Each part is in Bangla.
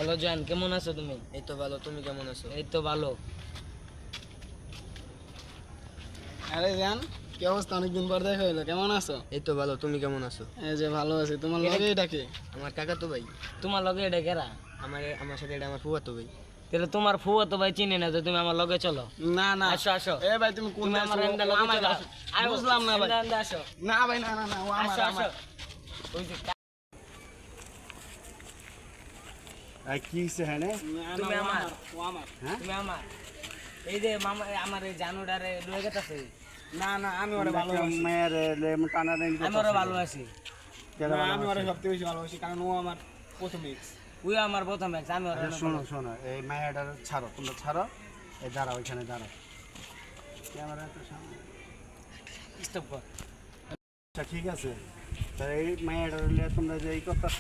হ্যালো জান, কেমন আছো তুমি? এই তো ভালো, তুমি কেমন আছো? এই তো ভালো। আরে জান, কি অবস্থা? অনেকদিন পর দেখা হইলো, কেমন আছো? এই তো ভালো, তুমি কেমন আছো? এই যে ভালো আছি। তোমার লগে এটা কি? আমার কাকা তো ভাই। তোমার লগে এটা কেরা? আমার সাথে এটা আমার ফুফাতো ভাই। তাহলে তোমার ফুয়া তো ভাই চিনে না, তো তুমি আমার লগে চলো। না না, আসো আসো, এ ভাই তুমি কোন তুমি আমার এন্ডা লগে চলো। আয়, বুঝলাম না ভাই। এন্ডা আসো। না ভাই, না না না, ও আমার আসো আসো। আমার। ওই যে কি হইছে হ্যাঁ না, তুমি না, ও আমার। ও আমার। তুমি আমার এই যে মামা আমার এই জানুডারে লয়ে গেতাছে। না না, আমি ওরে ভালোবাসি। মেয়ের টানা আমি ওরে ভালোবাসি। না, আমি ওরে সবথেকে বেশি ভালোবাসি, কারণ ও আমার প্রথম ex। ওই আমার প্রথম ex, আমি ওরে শোনো শোনো, এই মায়াটার ছাড়ো, তোমরা ছাড়ো, এই দাঁড়াও, ওইখানে দাঁড়াও। ক্যামেরা তো সামনে। স্টপ কর। আচ্ছা ঠিক আছে, তা এই মায়াটার লিয়ে তোমরা যে এই করতেছ,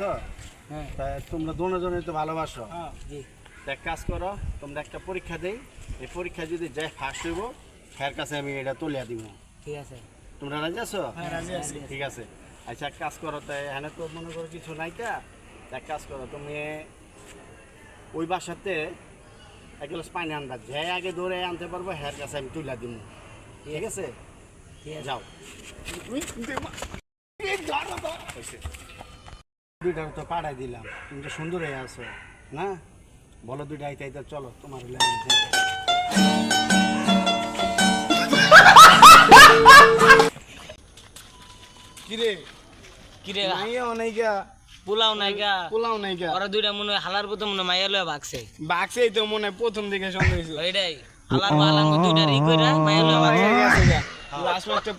হ্যাঁ তা তোমরা দুজনে তো ভালোবাসো। হ্যাঁ, জি, তা এক কাজ করো, তোমরা একটা পরীক্ষা দেই, এই পরীক্ষা যদি যাই ফার্স্ট হইব, এর কাছে আমি এটা তুলিয়া দিব। ঠিক আছে। তোমরা রাজি আছো? হ্যাঁ, রাজি আছি। ঠিক আছে। আচ্ছা এক কাজ করো, তাই এখানে তো মনে করো কিছু নাই তা, এক কাজ করো, তুমি ওই বাসাতে এক গ্লাস পানি আনবা, যে আগে দৌড়ে আনতে পারবো হের কাছে আমি তুলে দিব। ঠিক আছে, ঠিক আছে। যাও। হয়েছে। দুইটা তো পাড়াই দিলাম, তুমি তো সুন্দর হয়ে আছো না? বলো দুইটা আইতে আইতে চলো, তোমার হলে আমি যাই। কিরে কিরে মাইয়া অনেকা, পোলাও নাইকা? পোলাও নাইকা। ওরা দুইটা মনে হয় হালার প্রথম মনে হয় মাইয়া লয়ে ভাগছে। বাক্সেই তো মনে হয় প্রথম দিকে সন্দেহ হয়েছিল। ওইটাই হালার বালাঙ্গ দুইটা ই কইরা মাইয়া লয়ে ভাগছে। লাস্ট ম্যাচটা